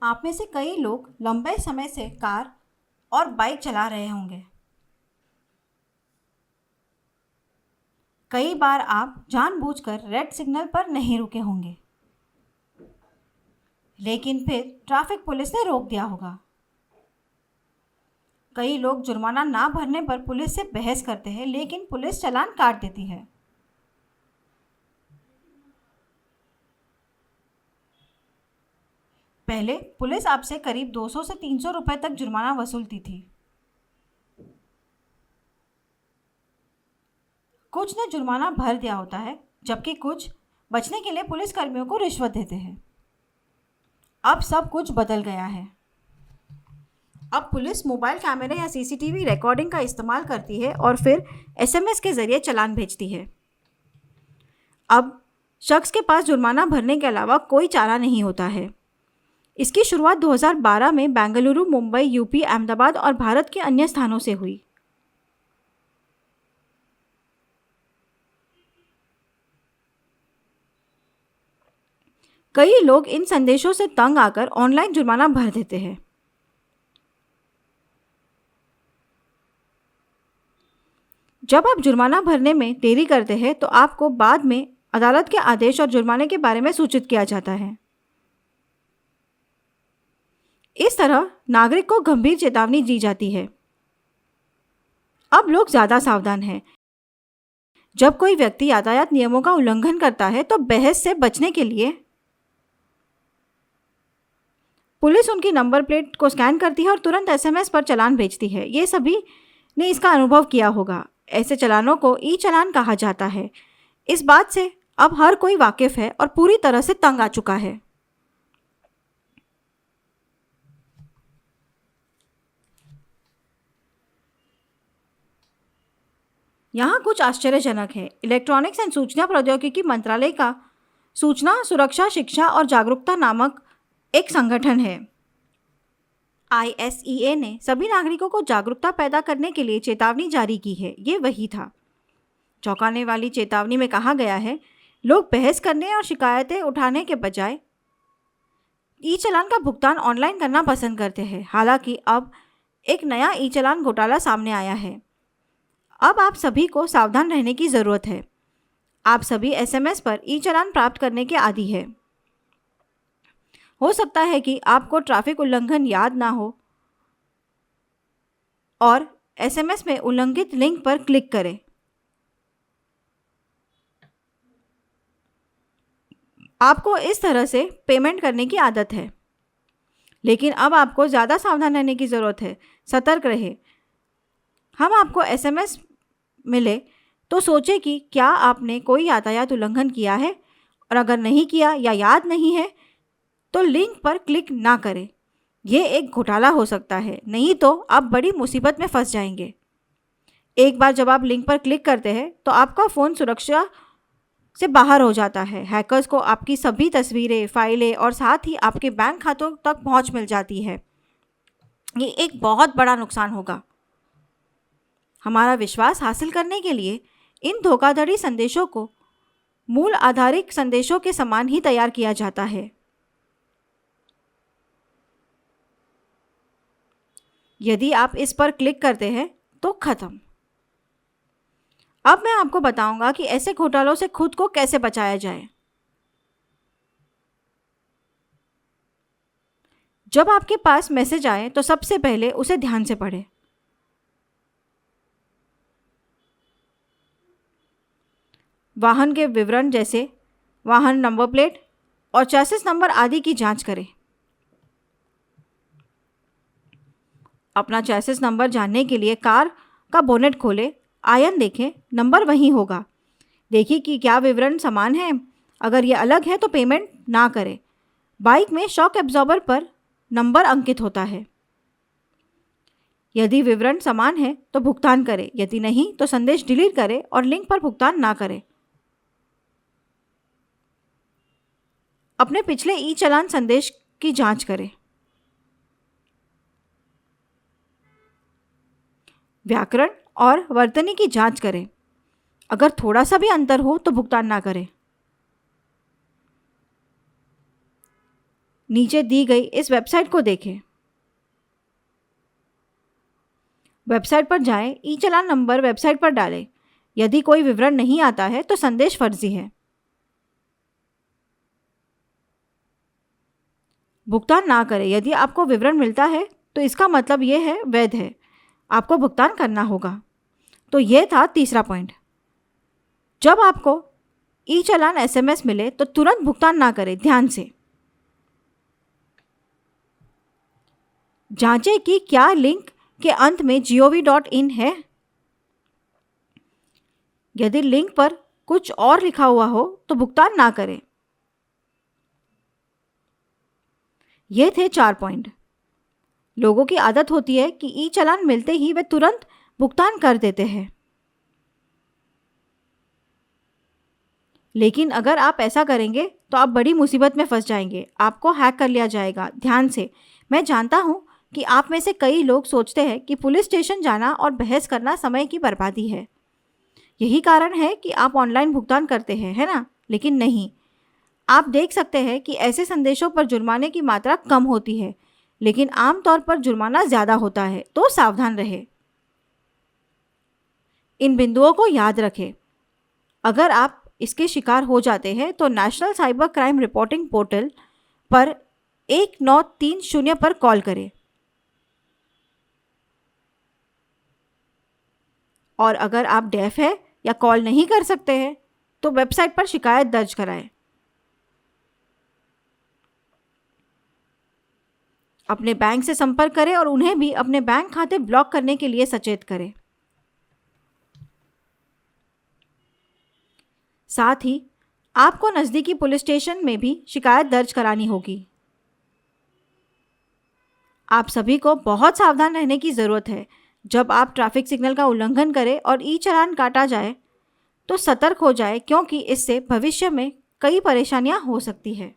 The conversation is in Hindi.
आप में से कई लोग लंबे समय से कार और बाइक चला रहे होंगे। कई बार आप जानबूझकर रेड सिग्नल पर नहीं रुके होंगे, लेकिन फिर ट्रैफिक पुलिस ने रोक दिया होगा। कई लोग जुर्माना ना भरने पर पुलिस से बहस करते हैं, लेकिन पुलिस चालान काट देती है। पहले पुलिस आपसे करीब 200 से 300 रुपए तक जुर्माना वसूलती थी। कुछ ने जुर्माना भर दिया होता है, जबकि कुछ बचने के लिए पुलिस कर्मियों को रिश्वत देते हैं। अब सब कुछ बदल गया है। अब पुलिस मोबाइल कैमरे या सीसीटीवी रिकॉर्डिंग का इस्तेमाल करती है और फिर एसएमएस के जरिए चालान भेजती है। अब शख्स के पास जुर्माना भरने के अलावा कोई चारा नहीं होता है। इसकी शुरुआत 2012 में बेंगलुरु, मुंबई, यूपी, अहमदाबाद और भारत के अन्य स्थानों से हुई। कई लोग इन संदेशों से तंग आकर ऑनलाइन जुर्माना भर देते हैं। जब आप जुर्माना भरने में देरी करते हैं तो आपको बाद में अदालत के आदेश और जुर्माने के बारे में सूचित किया जाता है। इस तरह नागरिक को गंभीर चेतावनी दी जाती है। अब लोग ज़्यादा सावधान हैं। जब कोई व्यक्ति यातायात नियमों का उल्लंघन करता है तो बहस से बचने के लिए पुलिस उनकी नंबर प्लेट को स्कैन करती है और तुरंत एसएमएस पर चालान भेजती है। ये सभी ने इसका अनुभव किया होगा। ऐसे चालानों को ई चालान कहा जाता है। इस बात से अब हर कोई वाकिफ है और पूरी तरह से तंग आ चुका है। यहाँ कुछ आश्चर्यजनक है। इलेक्ट्रॉनिक्स एंड सूचना प्रौद्योगिकी मंत्रालय का सूचना सुरक्षा शिक्षा और जागरूकता नामक एक संगठन है। ISEA ने सभी नागरिकों को जागरूकता पैदा करने के लिए चेतावनी जारी की है। ये वही था। चौंकाने वाली चेतावनी में कहा गया है, लोग बहस करने और शिकायतें उठाने के बजाय ई चालान का भुगतान ऑनलाइन करना पसंद करते हैं। हालांकि अब एक नया ई चालान घोटाला सामने आया है। अब आप सभी को सावधान रहने की ज़रूरत है। आप सभी एसएमएस पर ई चालान प्राप्त करने के आदी है। हो सकता है कि आपको ट्रैफिक उल्लंघन याद ना हो और एसएमएस में उल्लंघित लिंक पर क्लिक करें। आपको इस तरह से पेमेंट करने की आदत है, लेकिन अब आपको ज़्यादा सावधान रहने की ज़रूरत है। सतर्क रहे। हम आपको एसएमएस मिले तो सोचें कि क्या आपने कोई यातायात उल्लंघन किया है, और अगर नहीं किया या याद नहीं है तो लिंक पर क्लिक ना करें। यह एक घोटाला हो सकता है, नहीं तो आप बड़ी मुसीबत में फंस जाएंगे। एक बार जब आप लिंक पर क्लिक करते हैं तो आपका फ़ोन सुरक्षा से बाहर हो जाता है। हैकर्स को आपकी सभी तस्वीरें, फाइलें और साथ ही आपके बैंक खातों तक पहुंच मिल जाती है। ये एक बहुत बड़ा नुकसान होगा। हमारा विश्वास हासिल करने के लिए इन धोखाधड़ी संदेशों को मूल आधारित संदेशों के समान ही तैयार किया जाता है। यदि आप इस पर क्लिक करते हैं तो खत्म। अब मैं आपको बताऊंगा कि ऐसे घोटालों से खुद को कैसे बचाया जाए। जब आपके पास मैसेज आए तो सबसे पहले उसे ध्यान से पढ़ें। वाहन के विवरण जैसे वाहन नंबर प्लेट और चेसिस नंबर आदि की जांच करें। अपना चेसिस नंबर जानने के लिए कार का बोनेट खोलें, आयन देखें, नंबर वहीं होगा। देखिए कि क्या विवरण समान है। अगर ये अलग है तो पेमेंट ना करें। बाइक में शॉक एब्जॉर्बर पर नंबर अंकित होता है। यदि विवरण समान है तो भुगतान करें, यदि नहीं तो संदेश डिलीट करें और लिंक पर भुगतान ना करें। अपने पिछले ई चालान संदेश की जांच करें। व्याकरण और वर्तनी की जांच करें। अगर थोड़ा सा भी अंतर हो तो भुगतान ना करें। नीचे दी गई इस वेबसाइट को देखें। वेबसाइट पर जाएं, ई चालान नंबर वेबसाइट पर डालें। यदि कोई विवरण नहीं आता है तो संदेश फर्जी है। भुगतान ना करें। यदि आपको विवरण मिलता है तो इसका मतलब ये है वैध है, आपको भुगतान करना होगा। तो ये था तीसरा पॉइंट। जब आपको ई चालान एसएमएस मिले तो तुरंत भुगतान ना करें। ध्यान से जांचें कि क्या लिंक के अंत में gov.in है। यदि लिंक पर कुछ और लिखा हुआ हो तो भुगतान ना करें। ये थे 4 पॉइंट। लोगों की आदत होती है कि ई चालान मिलते ही वे तुरंत भुगतान कर देते हैं, लेकिन अगर आप ऐसा करेंगे तो आप बड़ी मुसीबत में फंस जाएंगे। आपको हैक कर लिया जाएगा। ध्यान से, मैं जानता हूँ कि आप में से कई लोग सोचते हैं कि पुलिस स्टेशन जाना और बहस करना समय की बर्बादी है। यही कारण है कि आप ऑनलाइन भुगतान करते हैं, है ना? लेकिन नहीं, आप देख सकते हैं कि ऐसे संदेशों पर जुर्माने की मात्रा कम होती है, लेकिन आमतौर पर जुर्माना ज़्यादा होता है। तो सावधान रहें। इन बिंदुओं को याद रखें। अगर आप इसके शिकार हो जाते हैं तो national cyber crime reporting portal पर 1930 पर कॉल करें। और अगर आप डेफ है या कॉल नहीं कर सकते हैं तो वेबसाइट पर शिकायत दर्ज कराएं। अपने बैंक से संपर्क करें और उन्हें भी अपने बैंक खाते ब्लॉक करने के लिए सचेत करें। साथ ही आपको नज़दीकी पुलिस स्टेशन में भी शिकायत दर्ज करानी होगी। आप सभी को बहुत सावधान रहने की ज़रूरत है। जब आप ट्रैफिक सिग्नल का उल्लंघन करें और ई चालान काटा जाए तो सतर्क हो जाए, क्योंकि इससे भविष्य में कई परेशानियां हो सकती है।